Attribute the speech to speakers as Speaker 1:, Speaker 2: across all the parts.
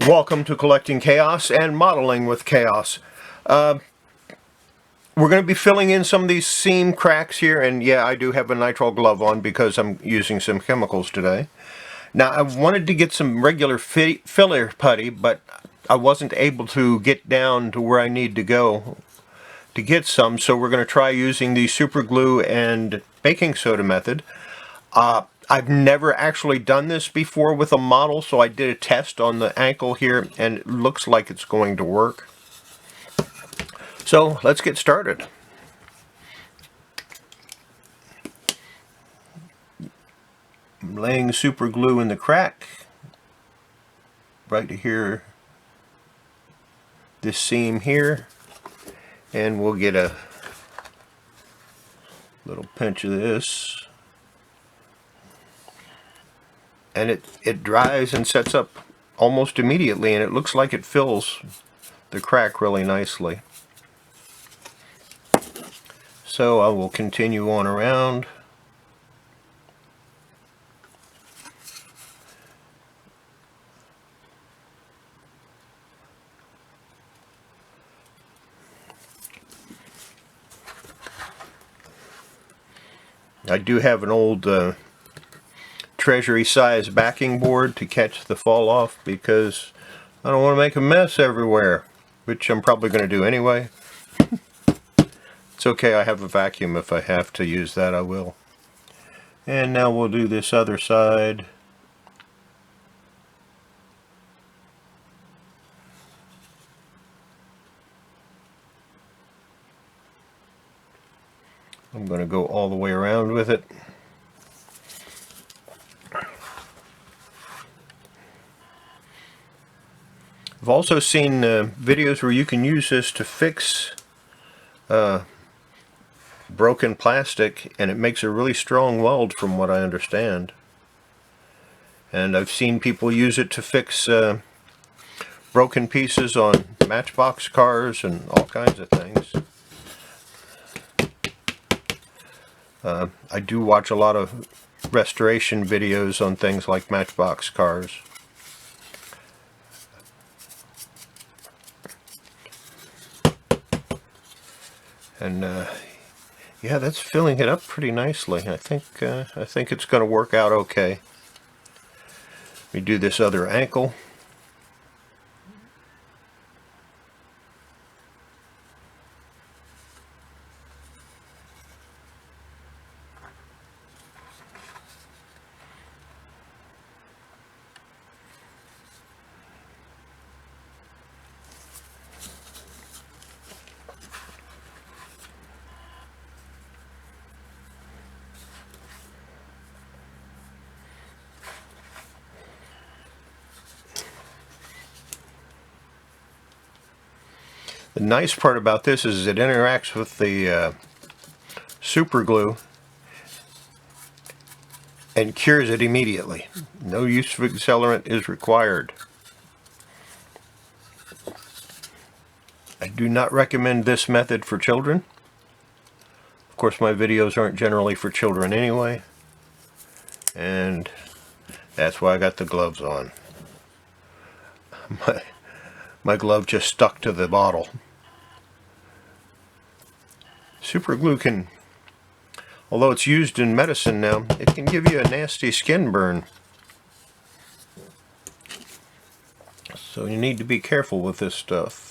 Speaker 1: Welcome to Collecting Chaos and Modeling with Chaos. We're going to be filling in some of these seam cracks here, and yeah, I do have a nitrile glove on because I'm using some chemicals today. Now, I wanted to get some regular filler putty, but I wasn't able to get down to where I need to go to get some, so we're going to try using the Superglue and Baking Soda method. I've never actually done this before with a model, so I did a test on the ankle here, and it looks like it's going to work. So let's get started. I'm laying super glue in the crack right here, this seam here, and we'll get a little pinch of this. And it dries and sets up almost immediately, and it looks like it fills the crack really nicely. So I will continue on around. I do have an old treasury size backing board to catch the fall off because I don't want to make a mess everywhere, which I'm probably going to do anyway. It's okay, I have a vacuum. If I have to use that, I will. And now we'll do this other side. I'm going to go all the way around with it. I've also seen videos where you can use this to fix broken plastic, and it makes a really strong weld from what I understand. And I've seen people use it to fix broken pieces on Matchbox cars and all kinds of things. I do watch a lot of restoration videos on things like Matchbox cars. And yeah, that's filling it up pretty nicely. I think it's going to work out okay. We do this other ankle. The nice part about this is it interacts with the super glue and cures it immediately. No use of accelerant is required. I do not recommend this method for children. Of course, my videos aren't generally for children anyway, and that's why I got the gloves on. My glove just stuck to the bottle. Super glue can, although it's used in medicine now, it can give you a nasty skin burn. So you need to be careful with this stuff.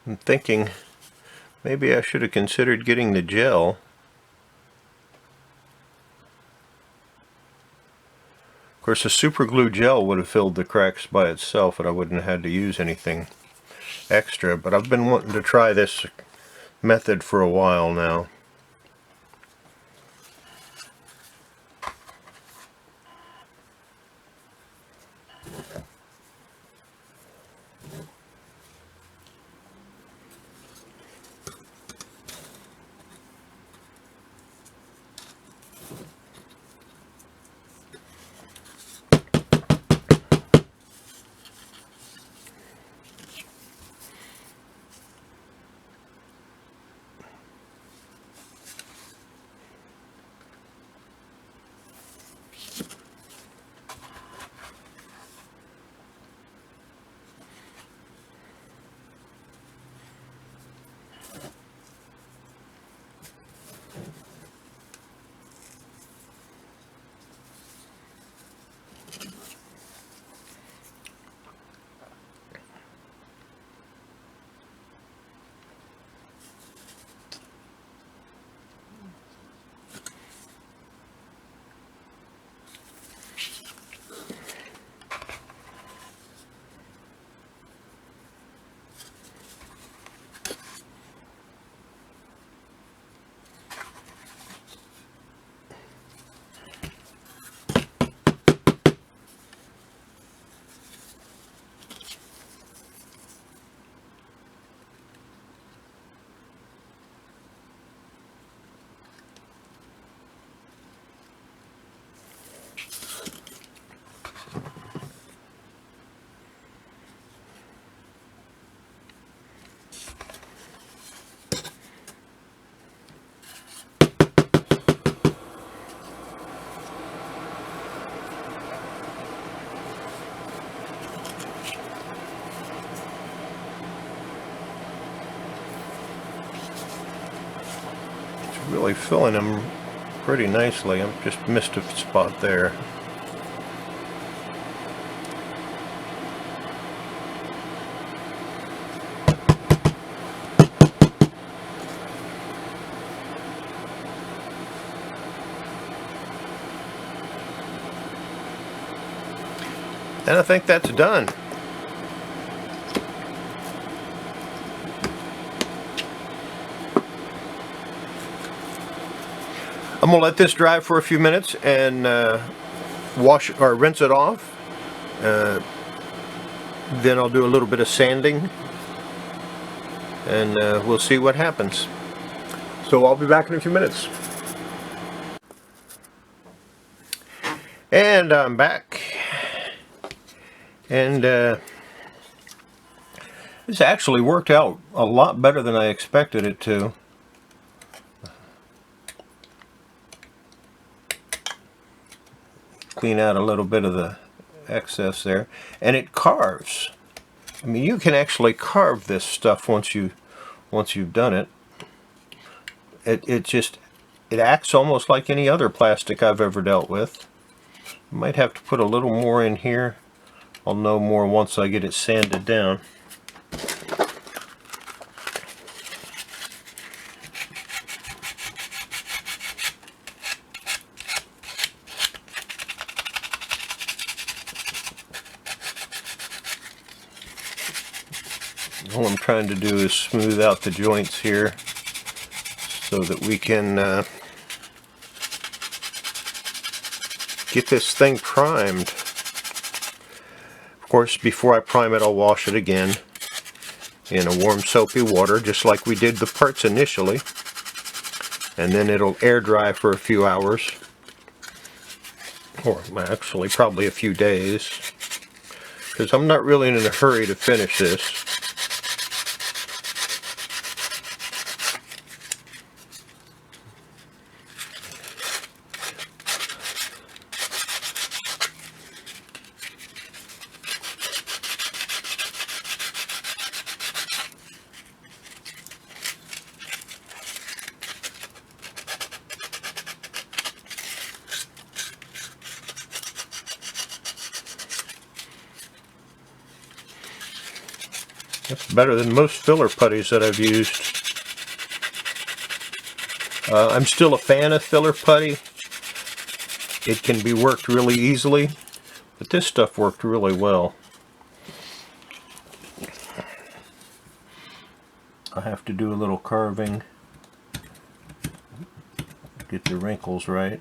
Speaker 1: I'm thinking maybe I should have considered getting the gel. Of course, a super glue gel would have filled the cracks by itself and I wouldn't have had to use anything extra, but I've been wanting to try this method for a while now. Really filling them pretty nicely. I've just missed a spot there. And I think that's done. I'm going to let this dry for a few minutes and wash or rinse it off. Then I'll do a little bit of sanding and we'll see what happens. So I'll be back in a few minutes. And I'm back. And this actually worked out a lot better than I expected it to. Clean out a little bit of the excess there, and it carves. I mean, you can actually carve this stuff once you've done it. It acts almost like any other plastic I've ever dealt with. I might have to put a little more in here. I'll know more once I get it sanded down. All I'm trying to do is smooth out the joints here so that we can get this thing primed. Of course, before I prime it, I'll wash it again in a warm soapy water, just like we did the parts initially. And then it'll air dry for a few hours, or actually probably a few days, because I'm not really in a hurry to finish this. That's better than most filler putties that I've used. I'm still a fan of filler putty. It can be worked really easily, but this stuff worked really well. I have to do a little carving, get the wrinkles right.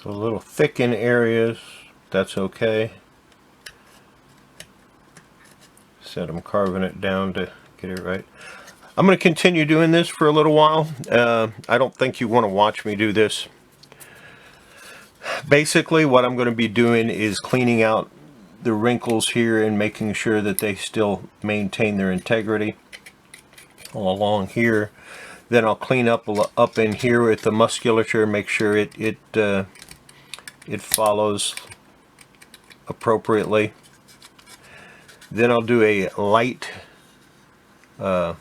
Speaker 1: A little thick in areas, that's okay. Said I'm carving it down to get it right. I'm going to continue doing this for a little while. I don't think you want to watch me do this. Basically, what I'm going to be doing is cleaning out the wrinkles here and making sure that they still maintain their integrity all along here. Then I'll clean up in here with the musculature, make sure it follows appropriately. Then I'll do a light then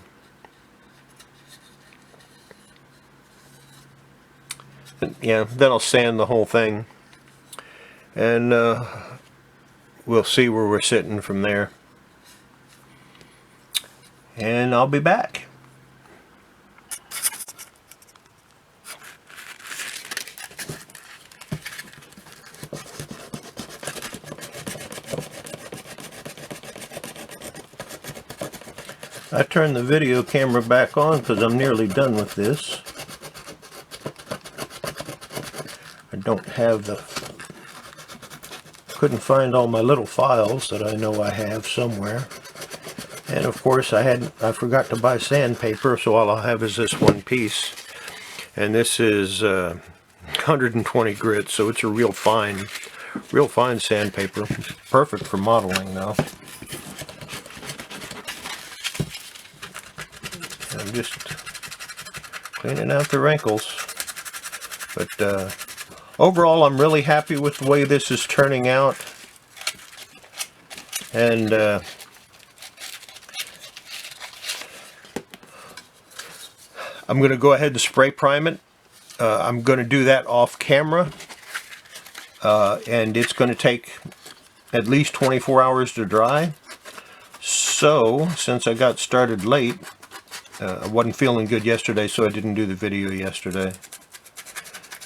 Speaker 1: I'll sand the whole thing, and we'll see where we're sitting from there, and I'll be back. I turned the video camera back on because I'm nearly done with this. I don't have couldn't find all my little files that I know I have somewhere. And of course I forgot to buy sandpaper, so all I'll have is this one piece. And this is 120 grit, so it's a real fine sandpaper. Perfect for modeling though. I'm just cleaning out the wrinkles, but overall I'm really happy with the way this is turning out, and I'm going to go ahead and spray prime it. I'm going to do that off camera, and it's going to take at least 24 hours to dry. So since I got started late, I wasn't feeling good yesterday, so I didn't do the video yesterday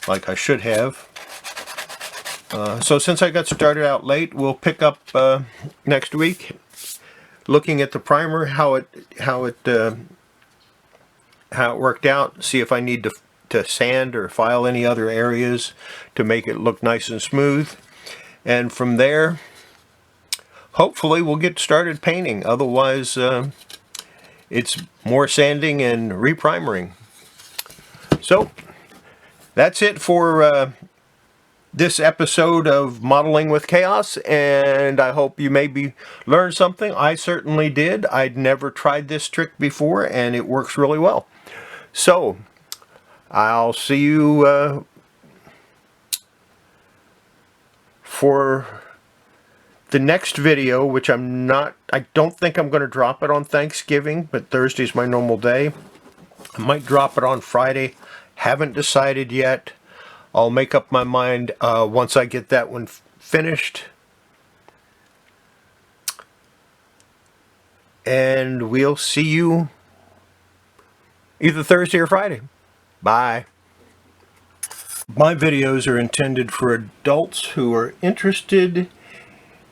Speaker 1: like I should have. So since I got started out late, we'll pick up next week, looking at the primer, how it worked out. See if I need to sand or file any other areas to make it look nice and smooth. And from there, hopefully we'll get started painting. Otherwise, it's more sanding and reprimering. So that's it for this episode of Modeling with Kaos, and I hope you maybe learned something. I certainly did. I'd never tried this trick before, and it works really well. So I'll see you for the next video, which I don't think I'm going to drop it on Thanksgiving, but Thursday's my normal day. I might drop it on Friday. Haven't decided yet. I'll make up my mind once I get that one finished. And we'll see you either Thursday or Friday. Bye. My videos are intended for adults who are interested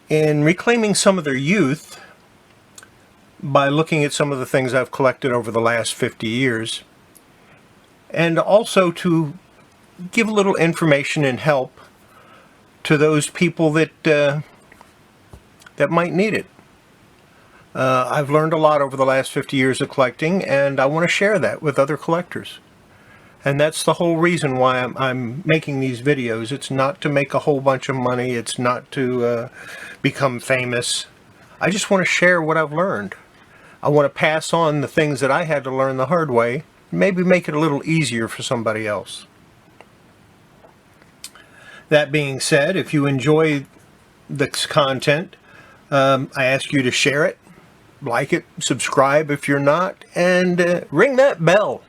Speaker 1: in reclaiming some of their youth by looking at some of the things I've collected over the last 50 years, and also to give a little information and help to those people that might need it. I've learned a lot over the last 50 years of collecting, and I want to share that with other collectors. And that's the whole reason why I'm making these videos. It's not to make a whole bunch of money. It's not to become famous. I just want to share what I've learned. I want to pass on the things that I had to learn the hard way, maybe make it a little easier for somebody else. That being said, if you enjoy this content, I ask you to share it, like it, subscribe if you're not, and ring that bell